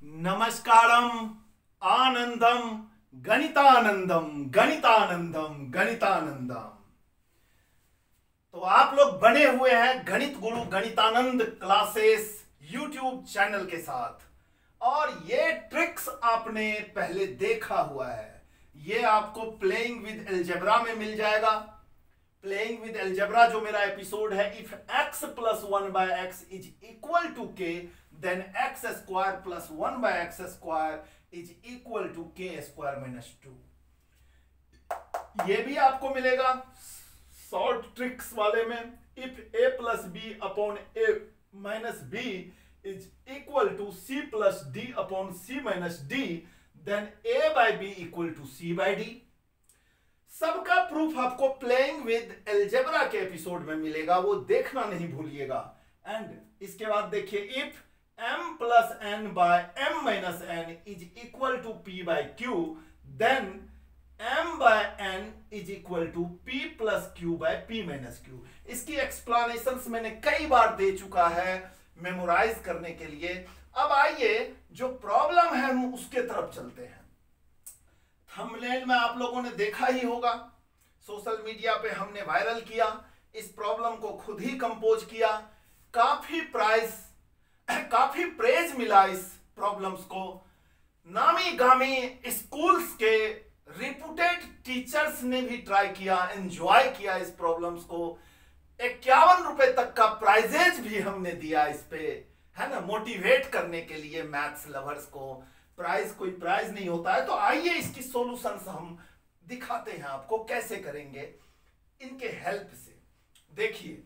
नमस्कारम, आनंदम, गणितानंदम, गणितानंदम, गणितानंदम। तो आप लोग बने हुए हैं गणित गुरु गणितानंद क्लासेस यूट्यूब चैनल के साथ, और ये ट्रिक्स आपने पहले देखा हुआ है। ये आपको प्लेइंग विद अलजेब्रा में मिल जाएगा। प्लेइंग विद अलजेब्रा जो मेरा एपिसोड है, if x plus 1 by x is equal to k, then x square plus 1 by x square is equal to k square minus 2। ये भी आपको मिलेगा शॉर्ट ट्रिक्स वाले में। If a plus b upon a minus b is equal to c plus d upon c minus d, then a by b equal to c by d। सबका proof आपको playing with algebra के episode में मिलेगा, वो देखना नहीं भूलिएगा। And इसके बाद देखिए, if m plus n by m minus n is equal to p by q, then m by n is equal to p plus q by p minus q। इसकी एक्सप्लेनेशंस मैंने कई बार दे चुका है मेमोराइज करने के लिए। अब आइए जो प्रॉब्लम है हम उसके तरफ चलते हैं। थंबनेल में आप लोगों ने देखा ही होगा, सोशल मीडिया पे हमने वायरल किया, इस प्रॉब्लम को खुद ही कंपोज किया, काफी प्रेज मिला इस प्रॉब्लम्स को। नामी गामी स्कूल्स के रिप्यूटेड टीचर्स ने भी ट्राई किया, एंजॉय किया इस प्रॉब्लम्स को। 51 रुपए तक का प्राइजेज भी हमने दिया इस पे, है ना, मोटिवेट करने के लिए मैथ्स लवर्स को। प्राइज कोई प्राइज नहीं होता है। तो आइए इसकी सॉल्यूशंस हम दिखाते हैं आपको कैसे करेंगे इनके हेल्प से। देखिए,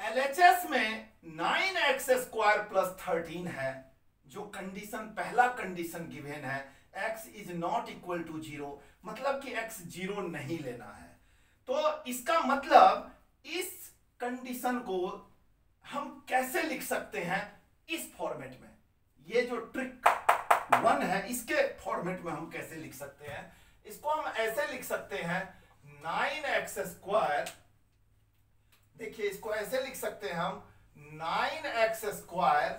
LHS में 9x स्क्वायर प्लस 13 है, जो कंडीशन पहला कंडीशन गिवन है, x is not equal to 0, मतलब कि x 0 नहीं लेना है। तो इसका मतलब इस कंडीशन को हम कैसे लिख सकते हैं इस फॉर्मेट में। ये जो ट्रिक 1 है, इसके फॉर्मेट में हम कैसे लिख सकते हैं। इसको हम ऐसे लिख सकते हैं, 9x स्क्वायर, देखिए इसको ऐसे लिख सकते हैं हम, 9x square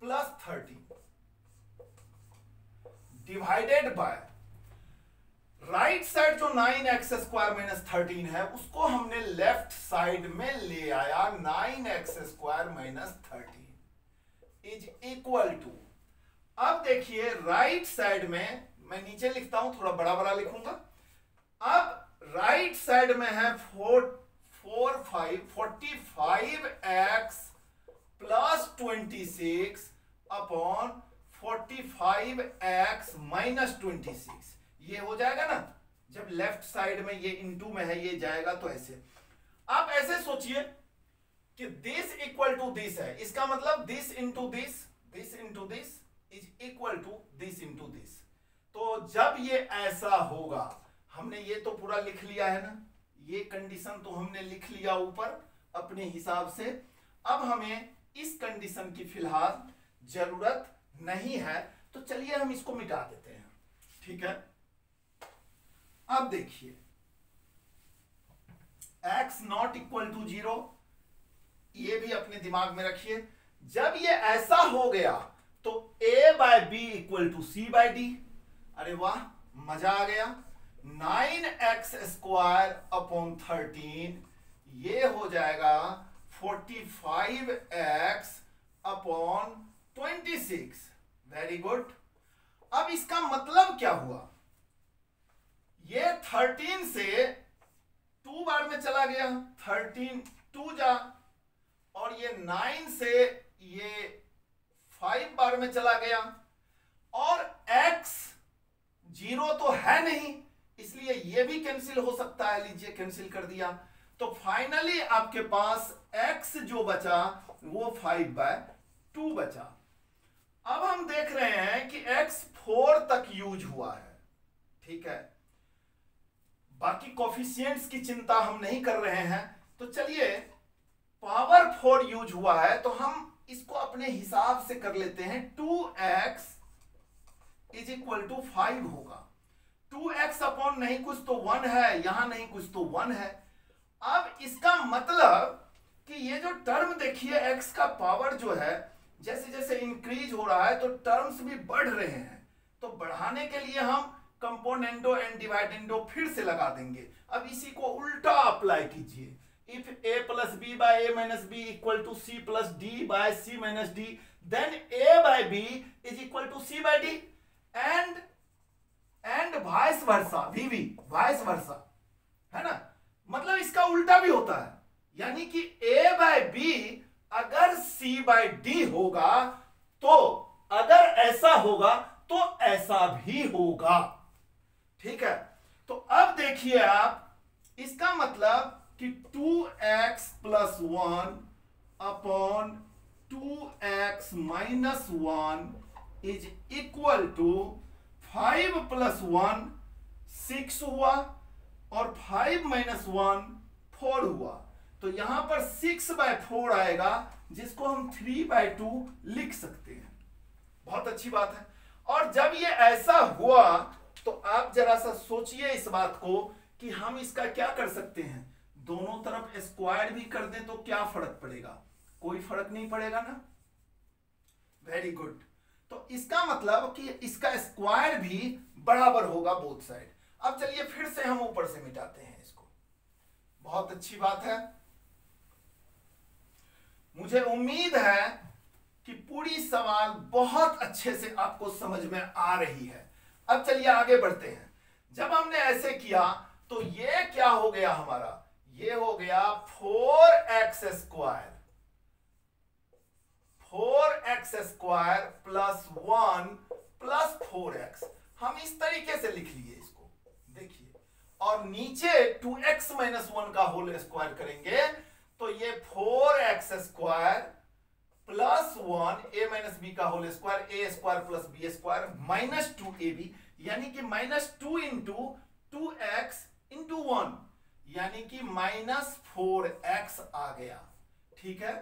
plus 13 divided by right side जो 9x स्क्वायर माइनस 13 है, उसको हमने लेफ्ट साइड में ले आया, 9x square minus 13 is equal to. अब देखिए राइट साइड में, मैं नीचे लिखता हूं, थोड़ा बड़ा बड़ा लिखूंगा। अब राइट साइड में है 45x plus 26 upon 45x minus 26। ये हो जाएगा ना, जब लेफ्ट साइड में ये इनटू में है, ये जाएगा तो ऐसे। आप ऐसे सोचिए कि दिस इक्वल टू दिस है, इसका मतलब this into this, this into this is equal to this into this. तो जब ये ऐसा होगा, हमने ये तो पूरा लिख लिया है ना, ये कंडीशन तो हमने लिख लिया ऊपर अपने हिसाब से। अब हमें इस कंडीशन की फिलहाल जरूरत नहीं है, तो चलिए हम इसको मिटा देते हैं, ठीक है। अब देखिए, x नॉट इक्वल टू 0, ये भी अपने दिमाग में रखिए। जब ये ऐसा हो गया तो a by b equal to c by d. अरे वाह, मजा आ गया। 9x स्क्वायर अपॉन 13, ये हो जाएगा 45x अपॉन 26। Very good. अब इसका मतलब क्या हुआ, ये 13 से 2 बार में चला गया, 13 2 जा, और ये 9 से ये 5 बार में चला गया, और x 0 तो है नहीं, इसलिए ये भी कैंसिल हो सकता है। लीजिए कैंसिल कर दिया, तो फाइनली आपके पास x जो बचा वो 5/2 बचा। अब हम देख रहे हैं कि x 4 तक यूज हुआ है, ठीक है। बाकी कोफिशिएंट्स की चिंता हम नहीं कर रहे हैं। तो चलिए, पावर 4 यूज हुआ है, तो हम इसको अपने हिसाब से कर लेते हैं। 2x इज इक्वल टू 5 होगा। 2x अपॉन नहीं कुछ तो 1 है, यहां नहीं कुछ तो 1 है। अब इसका मतलब कि ये जो टर्म देखिए x का पावर जो है जैसे जैसे इंक्रीज हो रहा है तो टर्म्स भी बढ़ रहे हैं, तो बढ़ाने के लिए हम कंपोनेंडो एंड डिवाइडेंडो फिर से लगा देंगे। अब इसी को उल्टा अप्लाई कीजिए। If a plus b by a minus b equal to c plus d by c minus d, then a by b is equal to c by d and vice versa, vv vice versa, है ना। मतलब इसका उल्टा भी होता है, यानी कि a by b अगर c by d होगा तो अगर ऐसा होगा तो ऐसा भी होगा, ठीक है। तो अब देखिए आप, इसका मतलब कि 2x plus 1 upon 2x minus 1 is equal to 5 plus 1 6 हुआ और 5 minus 1 4 हुआ। तो यहां पर 6/4 आएगा, जिसको हम 3/2 लिख सकते हैं। बहुत अच्छी बात है। और जब ये ऐसा हुआ तो आप जरा सा सोचिए इस बात को कि हम इसका क्या कर सकते हैं, दोनों तरफ स्क्वायर भी कर दें तो क्या फर्क पड़ेगा, कोई फर्क नहीं पड़ेगा ना। Very good. तो इसका मतलब कि इसका स्क्वायर भी बराबर होगा बोथ साइड। अब चलिए फिर से हम ऊपर से मिटाते हैं इसको। बहुत अच्छी बात है। मुझे उम्मीद है कि पूरी सवाल बहुत अच्छे से आपको समझ में आ रही है। अब चलिए आगे बढ़ते हैं। जब हमने ऐसे किया तो ये क्या हो गया हमारा, ये हो गया 4x square, 4x square plus 1 plus 4x। हम इस तरीके से लिख लिए इसको, देखिए। और नीचे 2x माइनस 1 का होल स्क्वायर करेंगे तो ये 4x square plus 1 a minus b का whole square, a square plus b square minus 2ab, यानी कि माइनस 2 इंटू 2x इंटू 1, यानी कि माइनस 4x आ गया, ठीक है।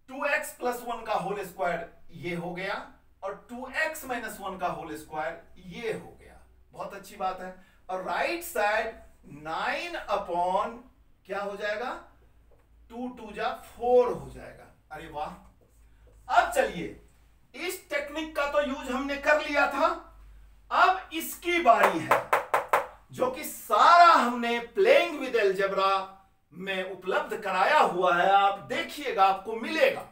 2x प्लस 1 का होल स्क्वायर ये हो गया और 2x माइनस 1 का होल स्क्वायर ये हो गया। बहुत अच्छी बात है। और राइट साइड 9 अपॉन क्या हो जाएगा, 2 2 जा 4 हो जाएगा। अरे वाह। अब चलिए इस टेक्निक का तो यूज हमने कर लिया था, अब इसकी बारी है जो कि सारा हमने प्लेइंग विद अलजेब्रा में उपलब्ध कराया हुआ है। आप देखिएगा, आपको मिलेगा।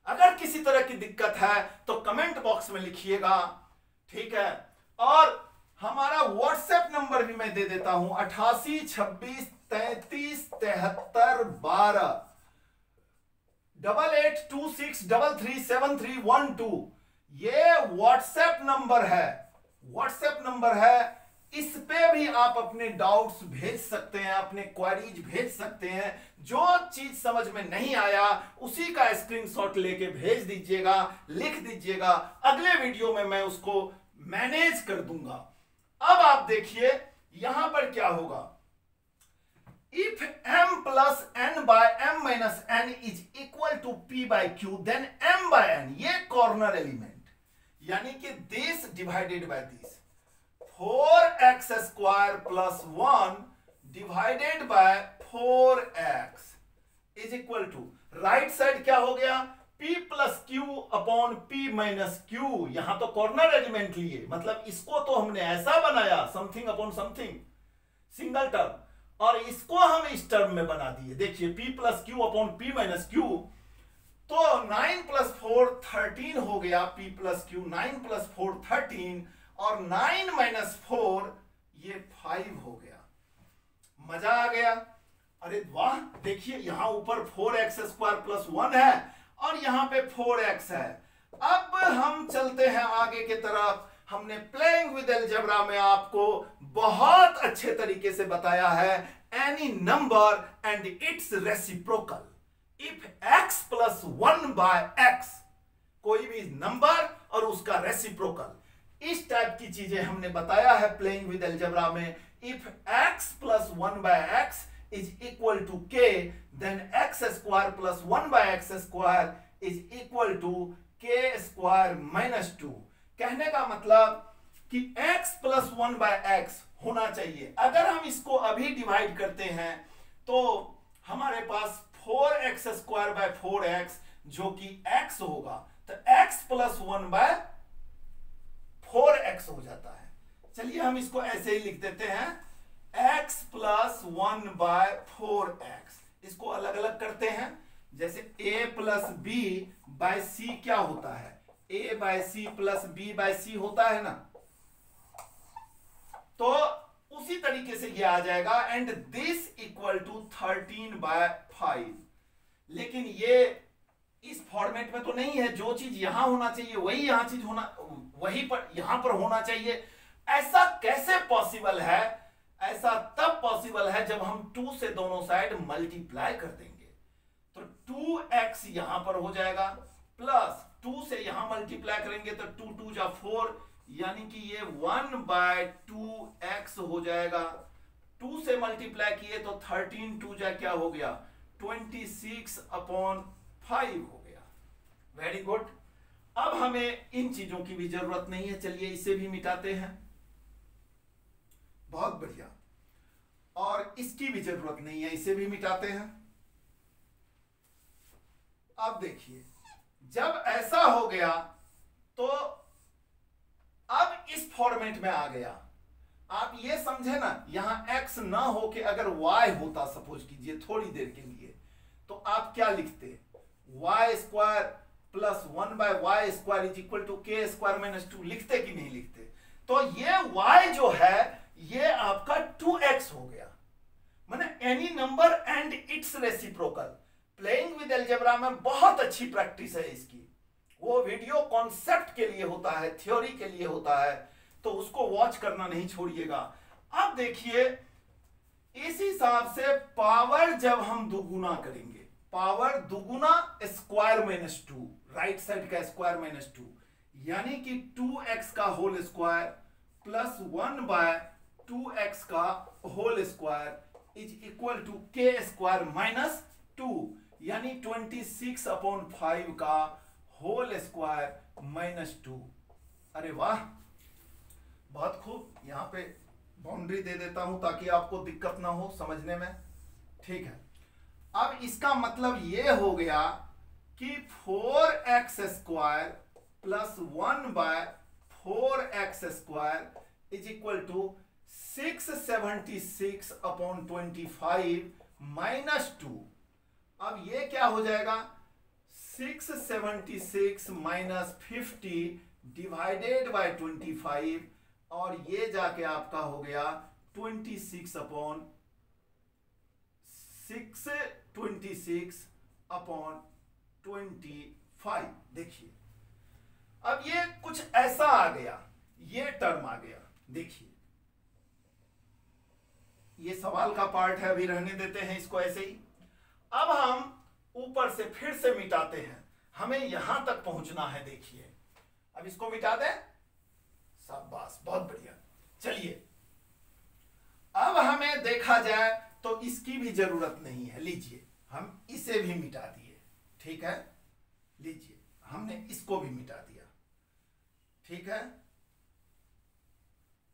अगर किसी तरह की दिक्कत है तो कमेंट बॉक्स में लिखिएगा, ठीक है। और हमारा व्हाट्सएप नंबर भी मैं दे देता हूं, 88 26 33 73 12 8826337312। ये व्हाट्सएप नंबर है, व्हाट्सएप नंबर है। इस पे भी आप अपने डाउट्स भेज सकते हैं, अपने क्वेरीज भेज सकते हैं। जो चीज समझ में नहीं आया उसी का स्क्रीनशॉट लेके भेज दीजिएगा, लिख दीजिएगा। अगले वीडियो में मैं उसको मैनेज कर दूंगा। अब आप देखिए यहां पर क्या होगा, if m plus n by m minus n is equal to p by q, then m by n, ये कॉर्नर एलिमेंट, यानी कि this divided by this, 4x square plus 1 divided by 4x is equal to, right side क्या हो गया, p plus q upon p minus q। यहां तो corner element लिए, मतलब इसको तो हमने ऐसा बनाया, something upon something, single term, और इसको हम इस टर्म में बना दिए। देखिए p plus Q upon p minus Q, तो 9 प्लस 4 13 हो गया, p प्लस क्यू 9 प्लस 4 13, और 9 माइनस 4 ये 5 हो गया। मजा आ गया। अरे वाह, देखिए यहां ऊपर 4x स्क्वायर प्लस 1 है और यहां पे 4x है। अब हम चलते हैं आगे की तरफ। हमने प्लेइंग विद अलजेब्रा में आपको बहुत अच्छे तरीके से बताया है any number and its reciprocal. If x plus 1 by x, कोई भी नंबर और उसका रेसिप्रोकल, इस टाइप की चीजें हमने बताया है प्लेइंग विद अलजेब्रा में। If x plus 1 by x is equal to k, then x square plus 1 by x square is equal to k square minus 2। कहने का मतलब कि x प्लस 1 बाय x होना चाहिए। अगर हम इसको अभी डिवाइड करते हैं तो हमारे पास 4x स्क्वायर बाय 4x जो कि x होगा, तो x प्लस 1/4x हो जाता है। चलिए हम इसको ऐसे ही लिख देते हैं, x प्लस 1/4x। इसको अलग अलग करते हैं, जैसे a plus b by c क्या होता है, a by c plus b by c होता है ना, तो उसी तरीके से ये आ जाएगा, एंड दिस इक्वल टू 13/5। लेकिन ये इस फॉर्मेट में तो नहीं है, जो चीज यहां होना चाहिए वही यहां चीज होना, वही पर यहां पर होना चाहिए। ऐसा कैसे पॉसिबल है? ऐसा तब पॉसिबल है जब हम 2 से दोनों साइड मल्टीप्लाई कर देंगे, तो 2x यहां पर हो जाएगा, प्लस 2 से यहां मल्टीप्लाई करेंगे तो 2 2 जा 4, यानी कि ये 1/2x हो जाएगा। 2 से मल्टीप्लाई किए तो 13 2 जा क्या हो गया, 26/5 हो गया। Very good. अब हमें इन चीजों की भी जरूरत नहीं है, चलिए इसे भी मिटाते हैं। बहुत बढ़िया। और इसकी भी जरूरत नहीं है, इसे भी मिटाते हैं। अब देखिए, जब ऐसा हो गया तो अब इस फॉर्मेट में आ गया। आप ये समझे ना, यहां x ना हो के अगर y होता, सपोज कीजिए थोड़ी देर के लिए, तो आप क्या लिखते, y² plus 1/y² is equal to k² - 2 लिखते कि नहीं लिखते? तो ये y जो है ये आपका 2x हो गया। माने any number and its reciprocal. Playing with algebra में बहुत अच्छी प्रैक्टिस है इसकी। वो वीडियो कॉन्सेप्ट के लिए होता है, थ्योरी के लिए होता है, तो उसको वॉच करना नहीं छोड़िएगा। अब देखिए, इस हिसाब से पावर जब हम दुगुना करेंगे, पावर दुगुना स्क्वायर माइनस 2, राइट साइड का स्क्वायर माइनस 2, यानी कि 2x का होल स्क्वायर प्लस 1/2x का whole square is equal to k² - 2, यानी 26/5 का होल स्क्वायर माइनस 2। अरे वाह, बहुत खूब। यहां पे बाउंड्री दे देता हूं ताकि आपको दिक्कत ना हो समझने में। ठीक है, अब इसका मतलब ये हो गया कि 4x² plus 1/4x² is equal to 676/25 minus 2। अब ये क्या हो जाएगा, 676 माइनस 50 डिवाइडेड बाय 25, और ये जाके आपका हो गया 26/25। देखिए, अब ये कुछ ऐसा आ गया, ये टर्म आ गया। देखिए, ये सवाल का पार्ट है, अभी रहने देते हैं इसको ऐसे ही। अब हम ऊपर से फिर से मिटाते हैं, हमें यहां तक पहुंचना है। देखिए, अब इसको मिटा दें, शाबाश, बहुत बढ़िया। चलिए, अब हमें देखा जाए तो इसकी भी जरूरत नहीं है। लीजिए, हम इसे भी मिटा दिए। ठीक है, लीजिए, हमने इसको भी मिटा दिया। ठीक है,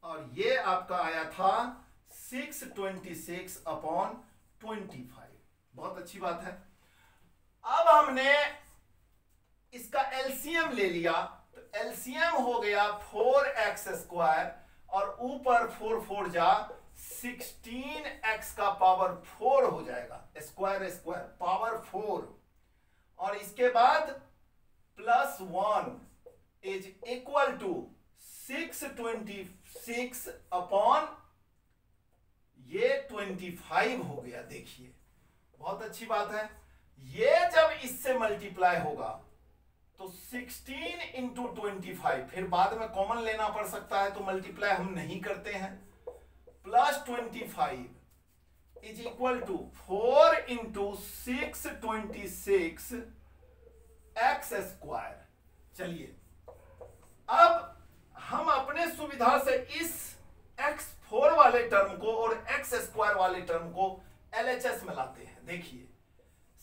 और ये आपका आया था 626/25। बहुत अच्छी बात है। अब हमने इसका एलसीएम ले लिया, तो एलसीएम हो गया 4x² और ऊपर 4 4 जा 16x का पावर 4 हो जाएगा, स्क्वायर स्क्वायर पावर 4, और इसके बाद प्लस 1 इज इक्वल टू 626/25 हो गया। देखिए, बहुत अच्छी बात है। ये जब इससे मल्टीप्लाई होगा तो 16 × 25, फिर बाद में कॉमन लेना पड़ सकता है तो मल्टीप्लाई हम नहीं करते हैं, plus 25 is equal to 4 × 626x²। चलिए, अब हम अपने सुविधा से इस x4 वाले टर्म को और x² वाले टर्म को LHS में लाते हैं। देखिए,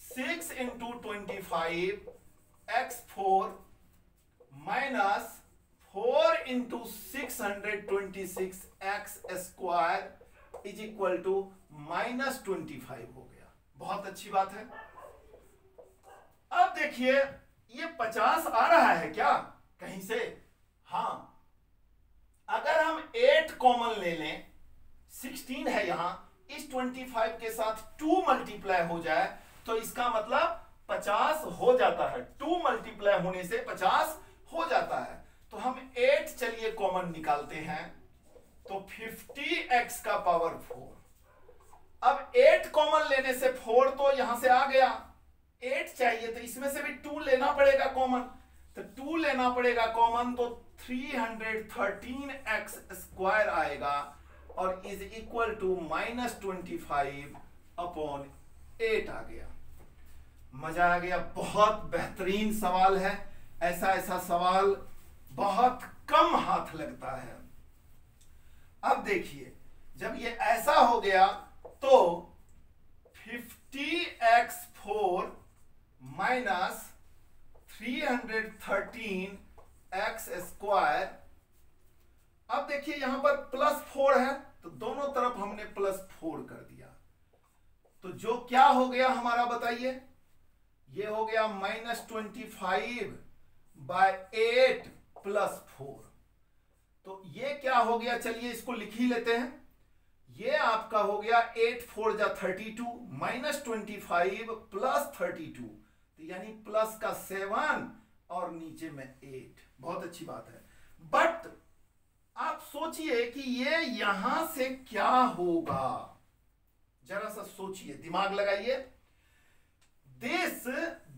6 × 25 x4 minus 4 × 626x² is equal to -25 हो गया। बहुत अच्छी बात है। अब देखिए ये 50 आ रहा है क्या कहीं से? हाँ, अगर हम 8 कॉमन ले लें, 16 है यहां, इस 25 के साथ 2 मल्टीप्लाई हो जाए तो इसका मतलब 50 हो जाता है। 2 मल्टीप्लाई होने से 50 हो जाता है। तो हम 8 चलिए कॉमन निकालते हैं, तो 50x का पावर 4। अब 8 कॉमन लेने से 4 तो यहां से आ गया, 8 चाहिए तो इसमें से भी 2 लेना पड़ेगा कॉमन, तो 2 लेना पड़ेगा कॉमन, तो 313x स्क्वायर आएगा और इज इक्वल टू -25 अपॉन 8 आ गया। मजा आ गया, बहुत बेहतरीन सवाल है। ऐसा सवाल बहुत कम हाथ लगता है। अब देखिए जब ये ऐसा हो गया तो 50x4 माइनस 313x स्क्वायर। अब देखिए यहां पर +4 है तो दोनों तरफ हमने +4 कर दिया, तो जो क्या हो गया हमारा बताइए? ये हो गया -25/8 + 4। तो ये क्या हो गया? चलिए इसको लिख ही लेते हैं। ये आपका हो गया 8 4 जा 32 -25 + 32, तो यानी प्लस का 7 और नीचे में 8। बहुत अच्छी बात है। बट आप सोचिए कि ये यहां से क्या होगा, जरा सा सोचिए, दिमाग लगाइए।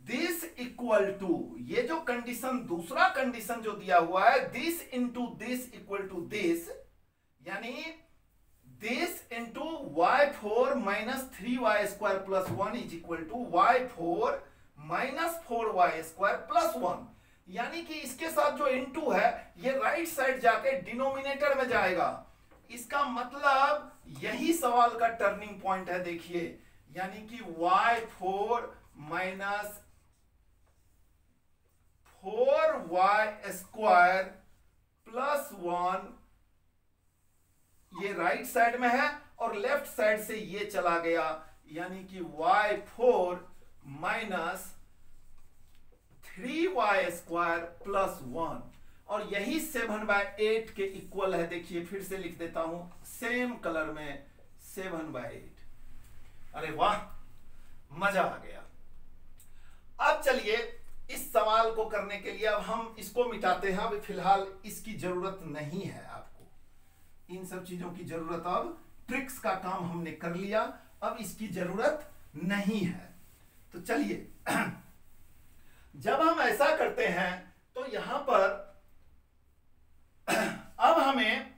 दिस इक्वल टू, ये जो कंडीशन, दूसरा कंडीशन जो दिया हुआ है, this into this equal to this, यानी this into y4 minus 3y² plus 1 is equal to y4 minus 4y² plus 1। यानी कि इसके साथ जो इंटू है ये राइट साइड जाके डिनोमिनेटर में जाएगा। इसका मतलब यही सवाल का टर्निंग पॉइंट है। देखिए यानी कि y4 माइनस 4y² प्लस 1 ये राइट साइड में है और लेफ्ट साइड से ये चला गया, यानी कि y4 माइनस 3y² प्लस 1, और यही 7/8 के इक्वल है। देखिए फिर से लिख देता हूं सेम कलर में, 7/8। अरे वाह, मजा आ गया। अब चलिए इस सवाल को करने के लिए अब हम इसको मिटाते हैं। अभी फिलहाल इसकी जरूरत नहीं है आपको, इन सब चीजों की जरूरत, अब ट्रिक्स का काम हमने कर लिया, अब इसकी जरूरत नहीं है। तो चलिए जब हम ऐसा करते हैं तो यहां पर अब हमें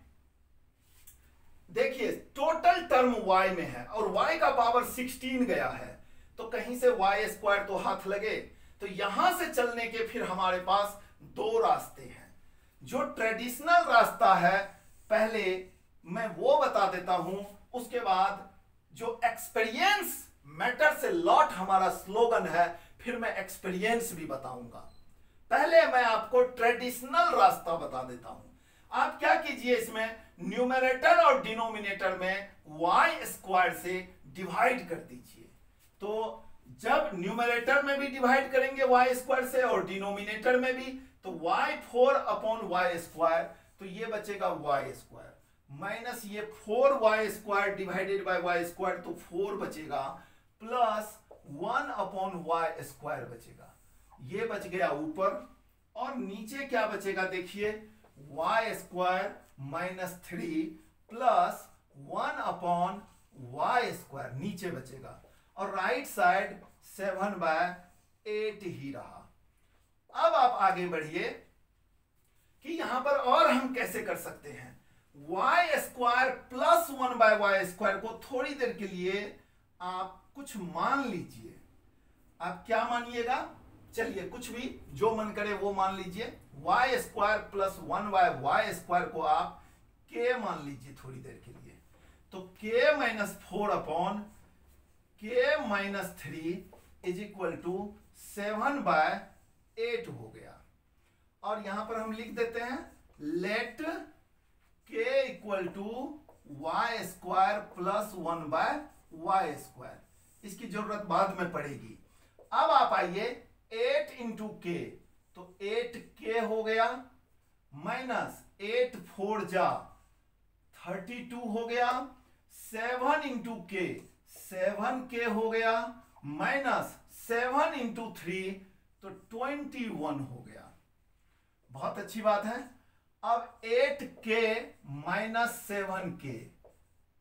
देखिए टोटल टर्म y में है और y का पावर 16 गया है, तो कहीं से y² तो हाथ लगे। तो यहां से चलने के फिर हमारे पास दो रास्ते हैं। जो ट्रेडिशनल रास्ता है पहले मैं वो बता देता हूं, उसके बाद जो एक्सपीरियंस मैटर से लॉट हमारा स्लोगन है, फिर मैं एक्सपीरियंस भी बताऊंगा। पहले मैं आपको ट्रेडिशनल रास्ता बता देता हूं। आप क्या कीजिए, इसमें न्यूमरेटर और डिनोमिनेटर में y² से डिवाइड कर दीजिए। तो जब न्यूमरेटर में भी डिवाइड करेंगे y² से और डिनोमिनेटर में भी, तो y4 अपॉन y², तो ये बचेगा y² माइनस ये 4y² डिवाइडेड बाय y², तो 4 बचेगा, प्लस 1 अपॉन y² बचेगा। ये बच गया ऊपर, और नीचे क्या बचेगा देखिए, y² minus 3 plus 1 upon y² नीचे बचेगा, और राइट साइड 7/8 ही रहा। अब आप आगे बढ़िए कि यहां पर और हम कैसे कर सकते हैं। y² प्लस 1/y² को थोड़ी देर के लिए आप कुछ मान लीजिए। आप क्या मानिएगा? चलिए कुछ भी जो मन करे वो मान लीजिए। y² प्लस 1/y² को आप k मान लीजिए थोड़ी देर के लिए, तो k minus 4 upon k minus 3 is equal to 7/8 हो गया। और यहां पर हम लिख देते हैं let k equal to y² plus 1/y²। इसकी जरूरत बाद में पड़ेगी। अब आप आइए 8 इंटू के, तो 8k हो गया, माइनस 8 4 जा 32 हो गया, 7 इंटू के 7k हो गया, माइनस 7 इंटू 3 तो 21 हो गया। बहुत अच्छी बात है। अब 8k minus 7k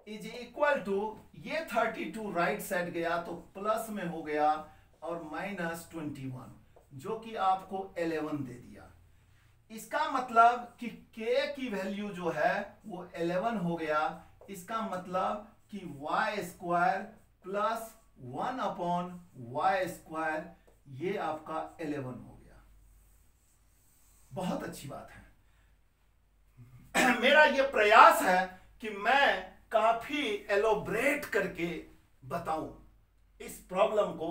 is equal to, ये 32 राइट साइड गया तो प्लस में हो गया और माइनस 21, जो कि आपको 11 दे दिया। इसका मतलब कि k की वैल्यू जो है वो 11 हो गया। इसका मतलब कि y square plus 1 upon y square ये आपका 11 हो गया। बहुत अच्छी बात है। मेरा ये प्रयास है कि मैं काफी एलोब्रेट करके बताऊं इस प्रॉब्लम को।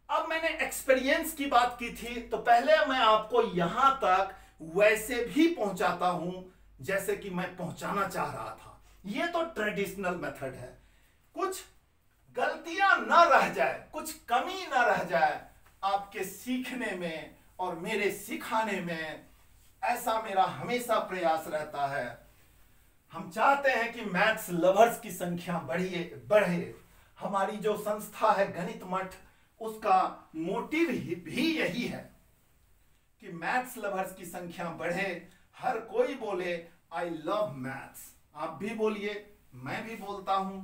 अब मैंने एक्सपीरियंस की बात की थी, तो पहले मैं आपको यहां तक वैसे भी पहुंचाता हूं जैसे कि मैं पहुंचाना चाह रहा था। ये तो ट्रेडिशनल मेथड है। कुछ गलतियां ना रह जाए, कुछ कमी ना रह जाए आपके सीखने में और मेरे सिखाने में, ऐसा मेरा हमेशा प्रयास रहता है। हम चाहते हैं कि मैथ्स लवर्स की संख्या बढ़े। हमारी जो संस्था है गणित मठ, उसका मोटिव भी यही है कि मैथ्स लवर्स की संख्या बढ़े। हर कोई बोले आई लव मैथ्स। आप भी बोलिए, मैं भी बोलता हूं,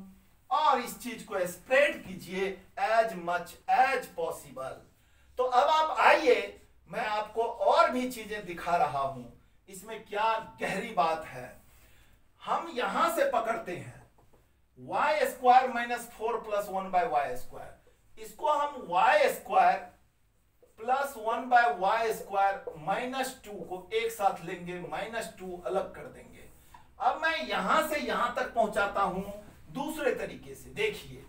और इस चीज को स्प्रेड कीजिए एज मच एज पॉसिबल। तो अब आप आइए, मैं आपको और भी चीजें दिखा रहा हूं। इसमें क्या गहरी बात है। हम यहां से पकड़ते हैं y square minus 4 plus 1 by y square. इसको हम y square plus 1 by y square minus 2 को एक साथ लेंगे, माइनस 2 अलग कर देंगे। अब मैं यहां से यहां तक पहुंचाता हूं दूसरे तरीके से, देखिए।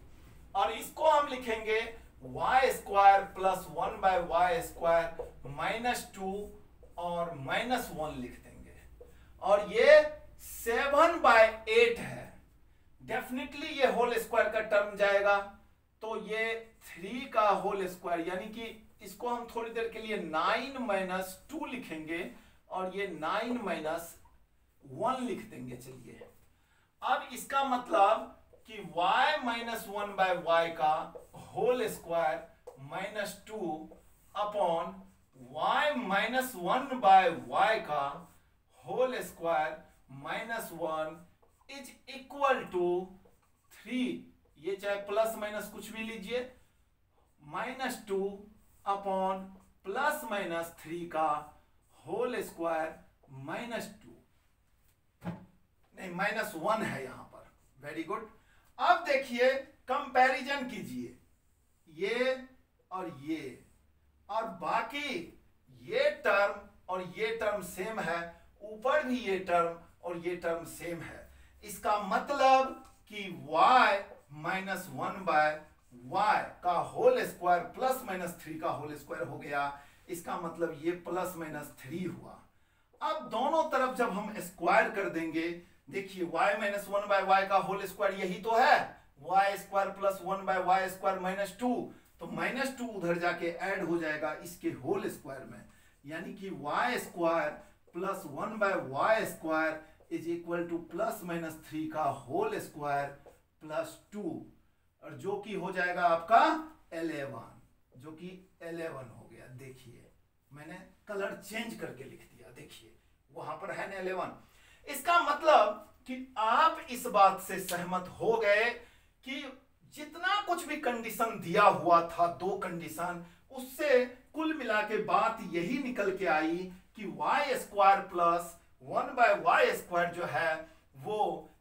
और इसको हम लिखेंगे y square plus 1 by y square minus 2 और माइनस 1 लिख देंगे। और ये 7 बाय 8 है। डेफिनेटली ये होल स्क्वायर का टर्म जाएगा, तो ये 3 का होल स्क्वायर, यानी कि इसको हम थोड़ी देर के लिए 9 माइनस 2 लिखेंगे और ये 9 माइनस 1 लिख देंगे। चलिए, अब इसका मतलब कि y माइनस 1 बाय वाई का whole square minus 2 upon y minus 1 by y का whole square minus 1 is equal to 3। ये चाहे प्लस माइनस कुछ भी लीजिए, माइनस 2 अपॉन प्लस माइनस 3 का होल स्क्वायर माइनस 2, नहीं माइनस 1 है यहां पर। Very good. अब देखिए, कंपैरिजन कीजिए ये और बाकी ये टर्म और ये टर्म सेम है, ऊपर भी ये टर्म और ये टर्म सेम है। इसका मतलब कि y माइनस 1 बाय वाई का होल स्क्वायर प्लस माइनस 3 का होल स्क्वायर हो गया। इसका मतलब ये प्लस माइनस 3 हुआ। अब दोनों तरफ जब हम स्क्वायर कर देंगे, देखिए y माइनस 1 बाय वाई का होल स्क्वायर यही तो है, y square plus 1 by y square minus 2, तो माइनस 2 उधर जाके ऐड हो जाएगा इसके होल स्क्वायर में, यानी कि y square plus 1 by y square is equal to plus minus 3 का होल स्क्वायर प्लस 2, और जो कि हो जाएगा आपका 11, जो कि 11 हो गया। देखिए, मैंने कलर चेंज करके लिख दिया, देखिए वहां पर है ना 11। इसका मतलब कि आप इस बात से सहमत हो गए कि जितना कुछ भी कंडीशन दिया हुआ था, 2 कंडीशन, उससे कुल मिला के बात यही निकल के आई कि y square plus 1 by y square जो है वो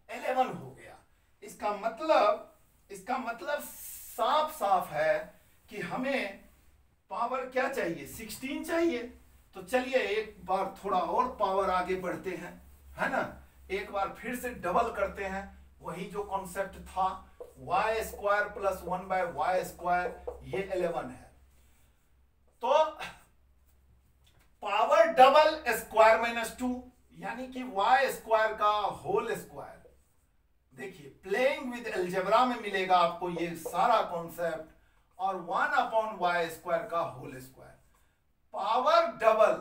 11 हो गया। इसका मतलब साफ साफ है कि हमें पावर क्या चाहिए, 16 चाहिए। तो चलिए एक बार थोड़ा और पावर आगे बढ़ते हैं, है ना। एक बार फिर से डबल करते हैं, वही जो कॉन्सेप्ट था, y square plus 1 by y square ये 11 है। तो पावर डबल स्क्वायर माइनस 2, यानी कि वाई स्क्वायर का होल स्क्वायर। देखिए, प्लेइंग विद अलजेब्रा में मिलेगा आपको ये सारा कॉन्सेप्ट, और 1 अपॉन वाई स्क्वायर का whole square. Power double,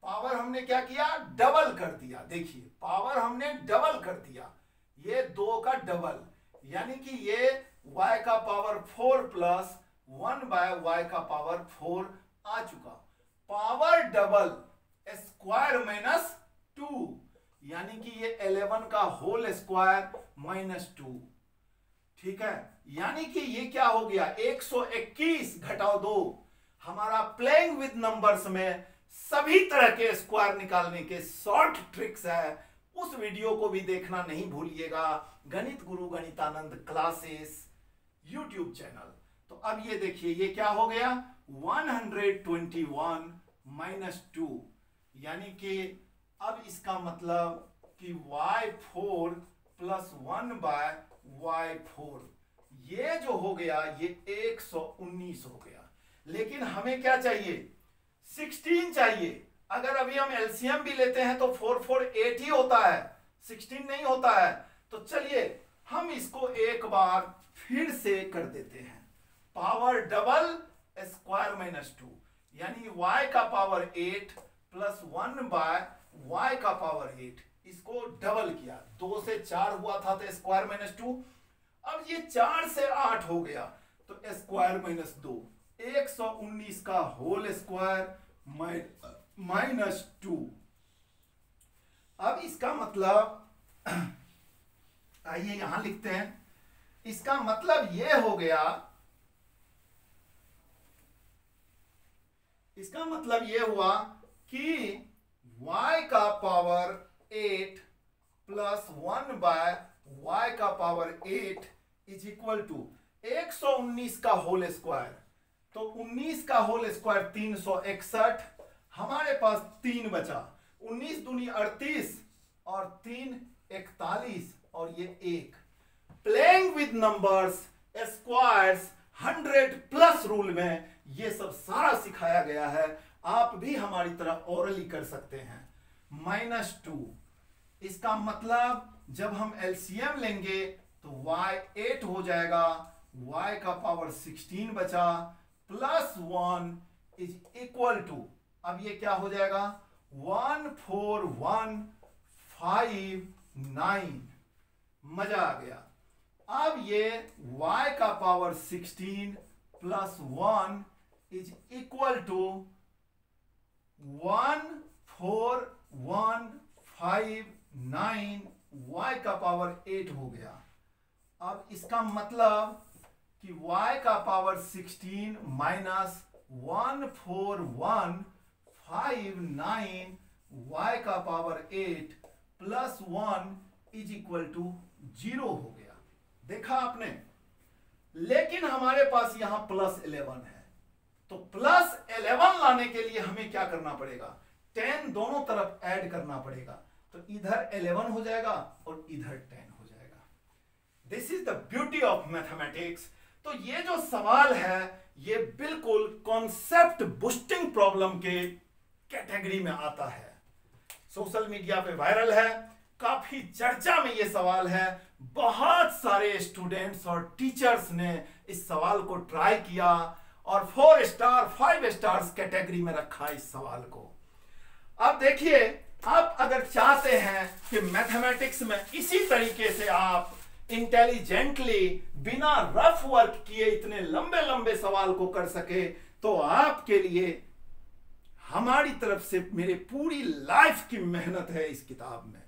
power हमने क्या किया, डबल कर दिया। देखिए पावर हमने डबल कर दिया, ये 2 का डबल, यानी कि ये y का पावर 4 प्लस 1/y का पावर 4 आ चुका। पावर डबल स्क्वायर माइनस 2, यानी कि ये 11 का होल स्क्वायर माइनस 2। ठीक है, यानी कि ये क्या हो गया, 121 घटाओ 2। हमारा प्लेइंग विद नंबर्स में सभी तरह के स्क्वायर निकालने के शॉर्ट ट्रिक्स है, उस वीडियो को भी देखना नहीं भूलिएगा, गणित गुरु गणितानंद क्लासेस यूट्यूब चैनल। तो अब ये देखिए ये क्या हो गया, 121 माइनस 2, यानी कि अब इसका मतलब कि y4 प्लस 1/y4, ये जो हो गया ये 119 हो गया। लेकिन हमें क्या चाहिए, 16 चाहिए। अगर अभी हम एलसीएम भी लेते हैं तो 4 4 8 ही होता है, 16 नहीं होता है। तो चलिए हम इसको एक बार फिर से कर देते हैं, पावर डबल स्क्वायर माइनस 2, यानी y का पावर 8 प्लस 1/y का पावर 8, इसको डबल किया, 2 से 4 हुआ था तो स्क्वायर माइनस 2, अब ये 4 से 8 हो गया तो स्क्वायर माइनस 2, 119 का होल स्क्वायर माइनस 2। अब इसका मतलब आइए यहां लिखते हैं, इसका मतलब यह हो गया, इसका मतलब यह हुआ कि y का पावर 8 प्लस 1/y का पावर 8 इज इक्वल टू 119 का होल स्क्वायर, तो 19 का होल स्क्वायर 361, हमारे पास 3 बचा, 19 दूनी 38 और 3 41 और ये 1। Playing with numbers, squares, 100 plus rule में ये सब सारा सिखाया गया है, आप भी हमारी तरह ओरली कर सकते हैं। -2, इसका मतलब जब हम एलसीएम लेंगे तो y 8 हो जाएगा, y का पावर 16 बचा, प्लस 1 इज इक्वल टू, अब ये क्या हो जाएगा, 14159। मजा आ गया। अब ये y का power 16 plus 1 is equal to 14159, y का पावर 8 हो गया। अब इसका मतलब कि y का पावर 16 माइनस 14159 y का power 8 plus 1 is equal to 0 हो गया। देखा आपने, लेकिन हमारे पास यहां प्लस 11 है, तो प्लस 11 लाने के लिए हमें क्या करना पड़ेगा, 10 दोनों तरफ ऐड करना पड़ेगा, तो इधर 11 हो जाएगा और इधर 10 हो जाएगा। This is the beauty of mathematics. तो ये जो सवाल है ये बिल्कुल कॉन्सेप्ट बूस्टिंग प्रॉब्लम के कैटेगरी में आता है, सोशल मीडिया पे वायरल है, काफी चर्चा में ये सवाल है, बहुत सारे स्टूडेंट्स और टीचर्स ने इस सवाल को ट्राई किया और 4 स्टार 5 स्टार्स कैटेगरी में रखा इस सवाल को। अब देखिए, आप अगर चाहते हैं कि मैथमेटिक्स में इसी तरीके से आप इंटेलिजेंटली बिना रफ वर्क किए इतने लंबे लंबे सवाल को कर सके, तो आपके लिए हमारी तरफ से मेरे पूरी लाइफ की मेहनत है इस किताब में।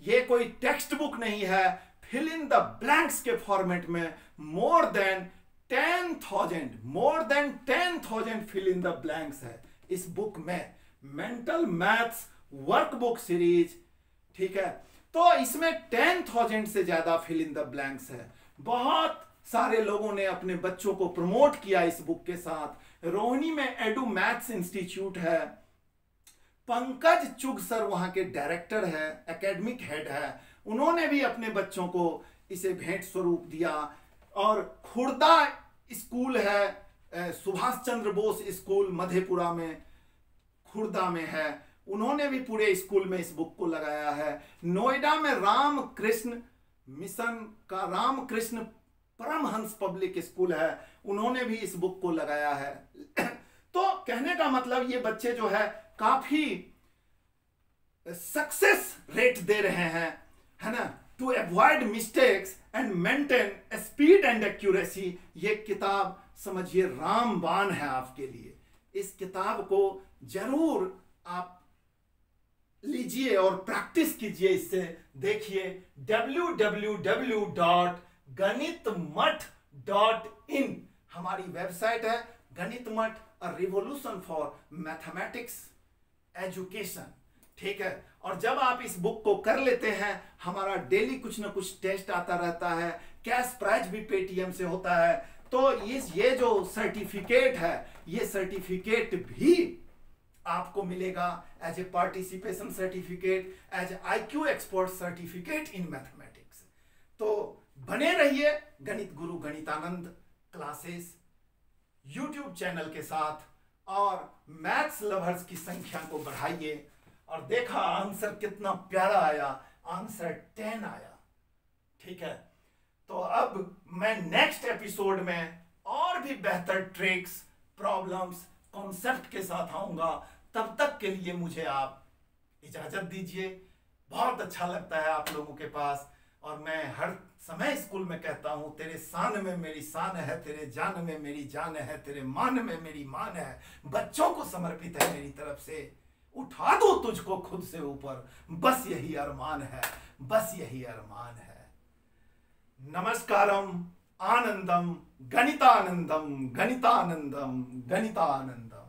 ये कोई टेक्स्ट बुक नहीं है, फिल इन द ब्लैंक्स के फॉर्मेट में more than 10,000 fill in the blanks है इस बुक में, मेंटल मैथ्स वर्कबुक सीरीज। ठीक है, तो इसमें 10,000 से ज्यादा फिल इन द ब्लैंक्स है। बहुत सारे लोगों ने अपने बच्चों को प्रमोट किया इस बुक के साथ। रोहिणी में एडू मैथ्स इंस्टीट्यूट है, पंकज चुग सर वहां के डायरेक्टर है, एकेडमिक हेड है, उन्होंने भी अपने बच्चों को इसे भेंट स्वरूप दिया। और खुर्दा स्कूल है, सुभाष चंद्र बोस स्कूल मधेपुरा में खुर्दा में है, उन्होंने भी पूरे स्कूल में इस बुक को लगाया है। नोएडा में रामकृष्ण मिशन का रामकृष्ण परमहंस पब्लिक स्कूल है, उन्होंने भी इस बुक को लगाया है। तो कहने का मतलब ये बच्चे जो है काफी सक्सेस रेट दे रहे हैं, है ना, to avoid mistakes and maintain speed and accuracy. ये किताब समझिए रामबाण है आपके लिए। इस किताब को जरूर आप लीजिए और प्रैक्टिस कीजिए, इससे देखिए www.ganitmath.in हमारी वेबसाइट है। गणित मठ, अ रिवॉल्यूशन फॉर मैथमेटिक्स एजुकेशन, ठीक है। और जब आप इस बुक को कर लेते हैं, हमारा डेली कुछ ना कुछ टेस्ट आता रहता है, कैश प्राइज भी पेटीएम से होता है। तो ये जो सर्टिफिकेट है, ये सर्टिफिकेट भी आपको मिलेगा as a participation certificate, as IQ expert certificate in mathematics. तो बने रहिए गणित गुरु गणितानंद क्लासेस यूट्यूब चैनल के साथ, और मैथ्स लवर्स की संख्या को बढ़ाइए। और देखा आंसर कितना प्यारा आया, आंसर 10 आया, ठीक है। तो अब मैं नेक्स्ट एपिसोड में और भी बेहतर ट्रिक्स, प्रॉब्लम्स, कॉन्सेप्ट के साथ आऊंगा। तब तक के लिए मुझे आप इजाजत दीजिए। बहुत अच्छा लगता है आप लोगों के पास, और मैं हर समय स्कूल में कहता हूं, तेरे शान में मेरी शान है, तेरे जान में मेरी जान है, तेरे मान में मेरी मान है। बच्चों को समर्पित है मेरी तरफ से। उठा दो तुझको खुद से ऊपर, बस यही अरमान है, बस यही अरमान है। नमस्कारम, आनंदम, गणितानंदम, गणितानंदम, गणितानंदम।